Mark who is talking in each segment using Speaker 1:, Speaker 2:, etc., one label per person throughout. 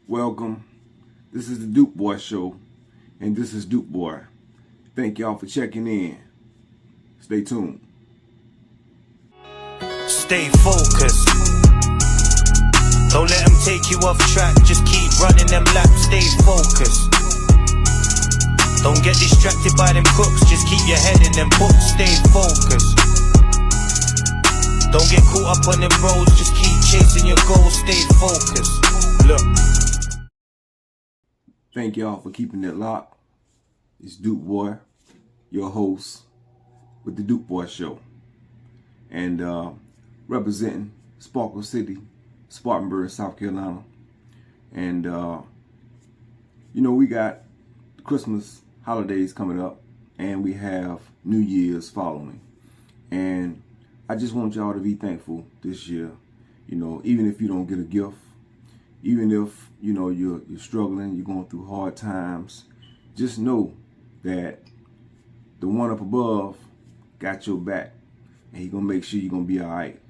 Speaker 1: Welcome. This is the Duke Boi Show, and this is Duke Boi. Thank y'all for checking in. Stay tuned.
Speaker 2: Stay focused. Don't let them take you off track. Just keep running them laps. Stay focused. Don't get distracted by them crooks. Just keep your head in them books. Stay focused. Don't get caught up on them roads. Just keep chasing your goals. Stay focused. Look.
Speaker 1: Thank y'all for keeping it locked. It's Duke Boi, your host with the Duke Boi Show, and representing Sparkle City, Spartanburg, South Carolina. And we got Christmas holidays coming up, and we have New Year's following. And I just want y'all to be thankful this year. Even if you don't get a gift, even if you're struggling, you're going through hard times, just know that the one up above got your back, and he's gonna make sure you're gonna be all right.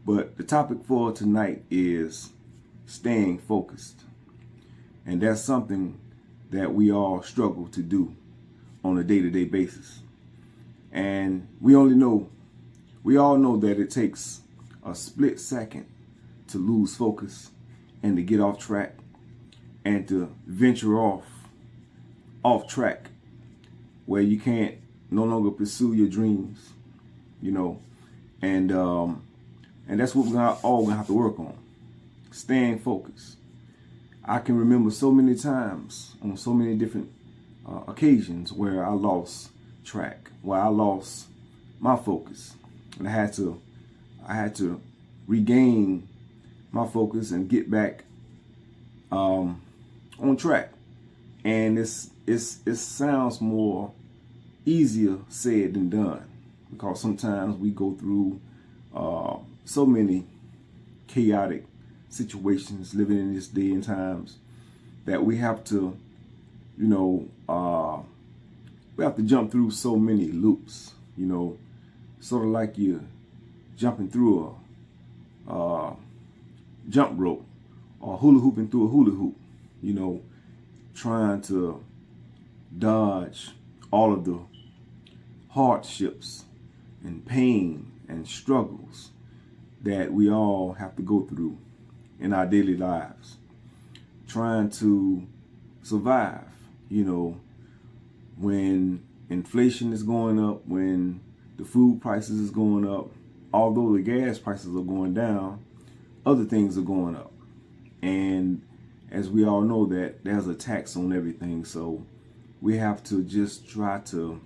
Speaker 1: But the topic for tonight is staying focused, and that's something that we all struggle to do on a day-to-day basis. And we all know that it takes a split second to lose focus and to get off track and to venture off track where you can't no longer pursue your dreams, and that's what we're all gonna have to work on, staying focused. I can remember so many times on so many different occasions where I lost track, where I lost my focus, and I had to regain my focus and get back on track. And it sounds more easier said than done, because sometimes we go through so many chaotic situations living in this day and times that we have to jump through so many loops, sort of like you're jumping through a jump rope or hula hooping through a hula hoop, trying to dodge all of the hardships and pain and struggles that we all have to go through in our daily lives, trying to survive, when inflation is going up, when the food prices is going up. Although the gas prices are going down, other things are going up. And as we all know, that there's a tax on everything. So we have to just try to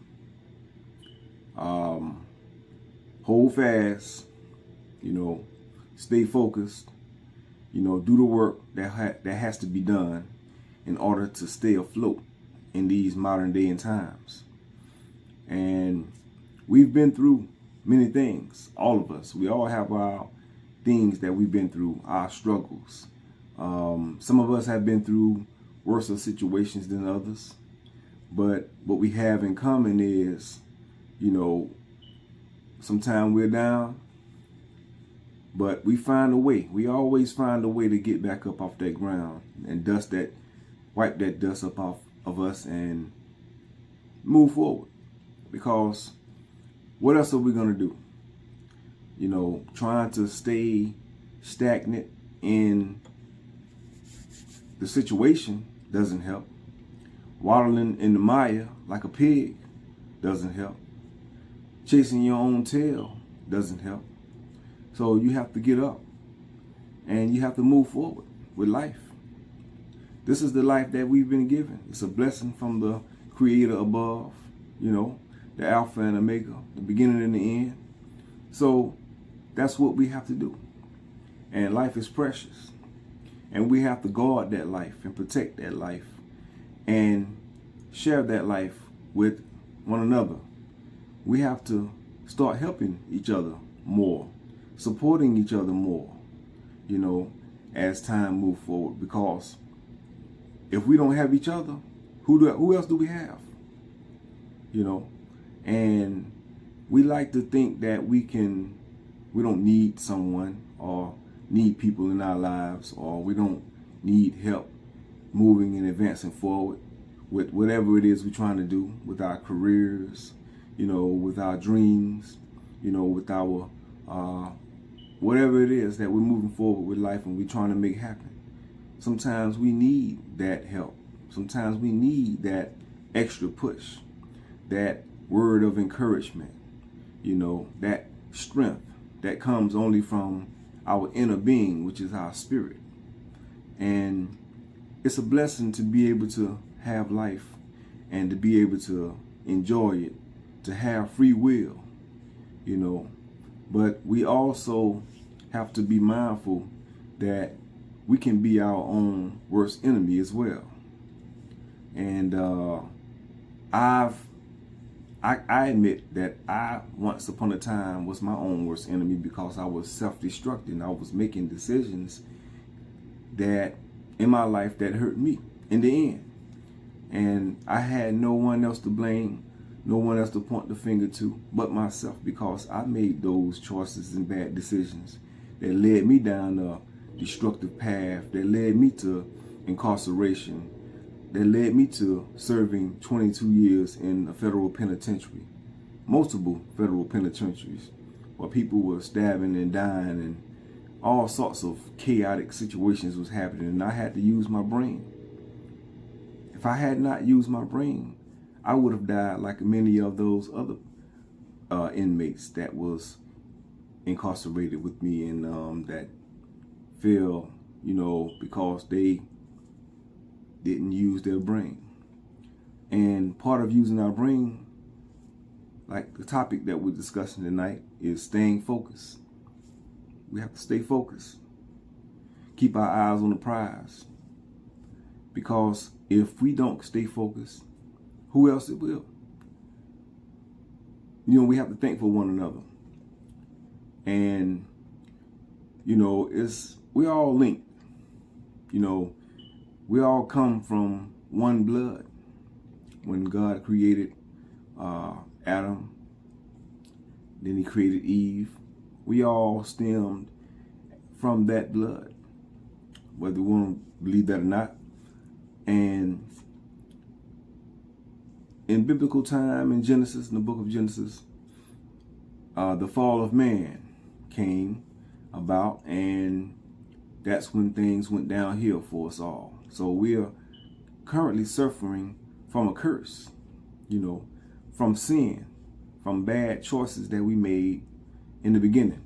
Speaker 1: hold fast, stay focused, do the work that has to be done in order to stay afloat in these modern day and times. And we've been through many things, all of us. We all have our things that we've been through, our struggles. Some of us have been through worse situations than others. But what we have in common is, sometimes we're down, but we find a way. We always find a way to get back up off that ground and wipe that dust up off of us and move forward. Because what else are we going to do? Trying to stay stagnant in the situation doesn't help. Waddling in the mire like a pig doesn't help. Chasing your own tail doesn't help. So you have to get up and you have to move forward with life. This is the life that we've been given. It's a blessing from the Creator above, the Alpha and Omega, the beginning and the end. So that's what we have to do. And life is precious. And we have to guard that life and protect that life and share that life with one another. We have to start helping each other more, supporting each other more, as time moves forward. Because if we don't have each other, who else do we have? And we like to think that we don't need someone or need people in our lives, or we don't need help moving and advancing forward with whatever it is we're trying to do with our careers, with our dreams, with our whatever it is that we're moving forward with life and we're trying to make happen. Sometimes we need that help. Sometimes we need that extra push, that word of encouragement, that strength that comes only from our inner being, which is our spirit. And it's a blessing to be able to have life and to be able to enjoy it, to have free will, But we also have to be mindful that we can be our own worst enemy as well. And I admit that I once upon a time was my own worst enemy because I was self-destructing. I was making decisions that in my life that hurt me in the end. And I had no one else to blame, no one else to point the finger to but myself, because I made those choices and bad decisions that led me down a destructive path, that led me to incarceration, that led me to serving 22 years in a federal penitentiary, multiple federal penitentiaries, where people were stabbing and dying and all sorts of chaotic situations was happening, and I had to use my brain. If I had not used my brain, I would have died like many of those other inmates that was incarcerated with me and that fell, because they didn't use their brain. And part of using our brain, like the topic that we're discussing tonight, is staying focused. We have to stay focused. Keep our eyes on the prize. Because if we don't stay focused, who else it will? We have to think for one another. And, we're all linked. We all come from one blood. When God created Adam, then he created Eve, we all stemmed from that blood, whether we want to believe that or not. And in biblical time, in Genesis, in the book of Genesis, the fall of man came about, and that's when things went downhill for us all. So we are currently suffering from a curse, from sin, from bad choices that we made in the beginning,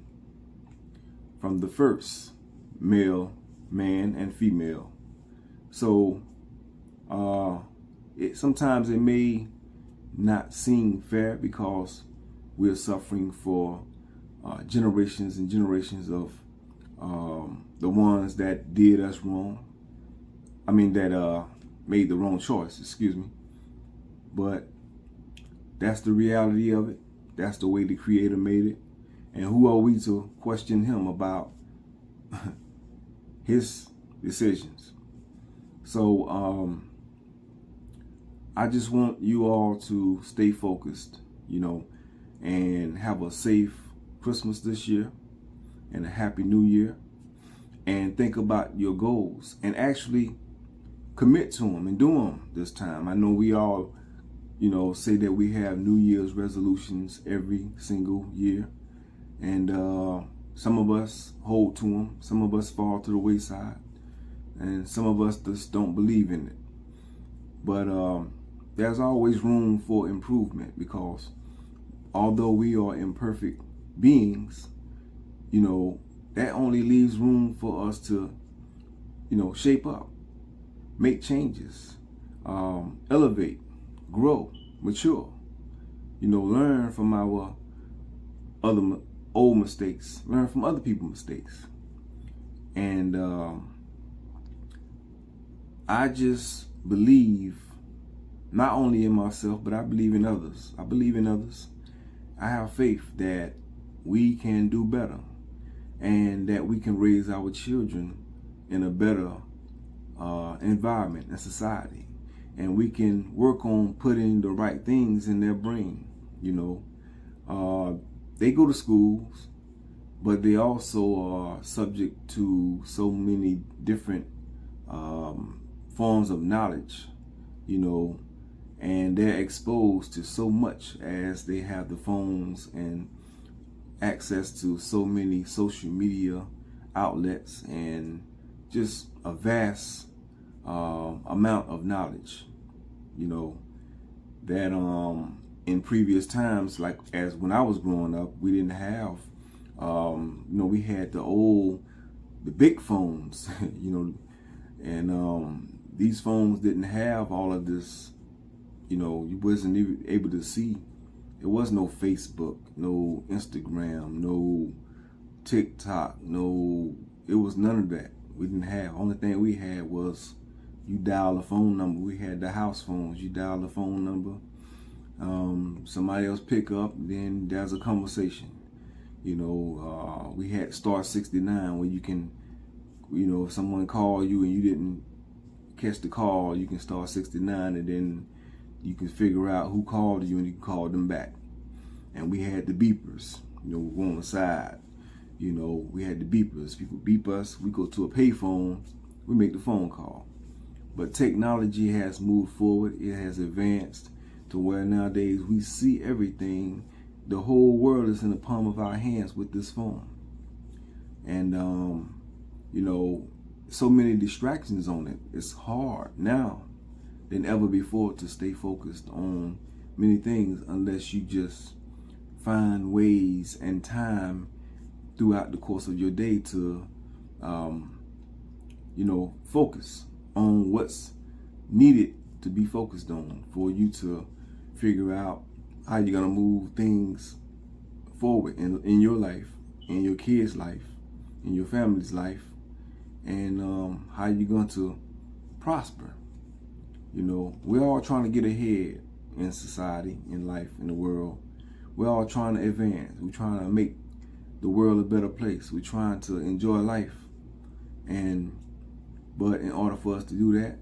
Speaker 1: from the first male, man, and female. So sometimes it may not seem fair because we're suffering for generations and generations of the ones that did us wrong. That made the wrong choice, But that's the reality of it. That's the way the Creator made it. And who are we to question him about his decisions? So I just want you all to stay focused, and have a safe Christmas this year and a happy New Year. And think about your goals and actually commit to them and do them this time. I know we all, say that we have New Year's resolutions every single year. And some of us hold to them. Some of us fall to the wayside. And some of us just don't believe in it. But there's always room for improvement, because although we are imperfect beings, that only leaves room for us to, shape up, make changes, elevate, grow, mature, learn from our other old mistakes, learn from other people's mistakes. And I just believe not only in myself, but I believe in others. I have faith that we can do better and that we can raise our children in a better environment and society. And we can work on putting the right things in their brain. They go to schools, but they also are subject to so many different forms of knowledge, you know, and they're exposed to so much as they have the phones and access to so many social media outlets and just a vast amount of knowledge, you know, that in previous times, like as when I was growing up, we didn't have, you know, we had the big phones, you know, and these phones didn't have all of this, you know, you wasn't even able to see. It was no Facebook, no Instagram, no TikTok, it was none of that. We didn't have. Only thing we had was you dial a phone number. We had the house phones. You dial the phone number. Somebody else pick up, then there's a conversation. You know, we had star 69 where you can, you know, if someone called you and you didn't catch the call, you can star 69 and then you can figure out who called you and you can call them back. And we had the beepers, you know, on the side. You know, we had the beepers. People beep us. We go to a payphone. We make the phone call. But technology has moved forward. It has advanced to where nowadays we see everything. The whole world is in the palm of our hands with this phone. And, you know, so many distractions on it. It's hard now than ever before to stay focused on many things unless you just find ways and time throughout the course of your day to, you know, focus on what's needed to be focused on for you to figure out how you're going to move things forward in your life, in your kids' life, in your family's life, and how you're going to prosper. You know, we're all trying to get ahead in society, in life, in the world. We're all trying to advance. We're trying to make the world a better place. We're trying to enjoy life. But in order for us to do that,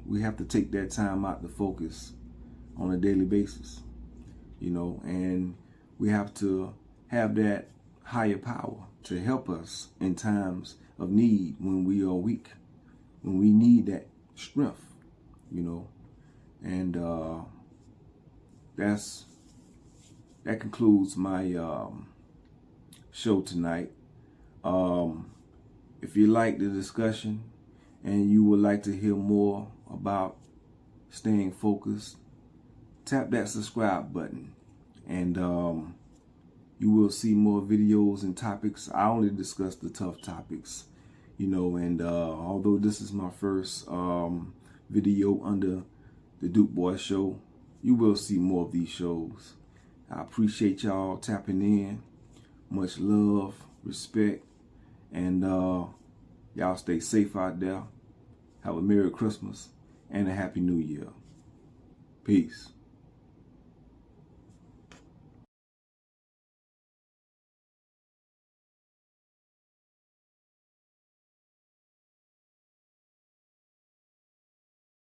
Speaker 1: we have to take that time out to focus on a daily basis, you know, and we have to have that higher power to help us in times of need when we are weak, when we need that strength, you know, and that concludes my show tonight. If you like the discussion and you would like to hear more about staying focused, tap that subscribe button and you will see more videos and topics. I only discuss the tough topics, you know, and although this is my first video under the Duke Boi Show, you will see more of these shows. I appreciate y'all tapping in. Much love, respect, and y'all stay safe out there. Have a Merry Christmas and a Happy New Year. Peace.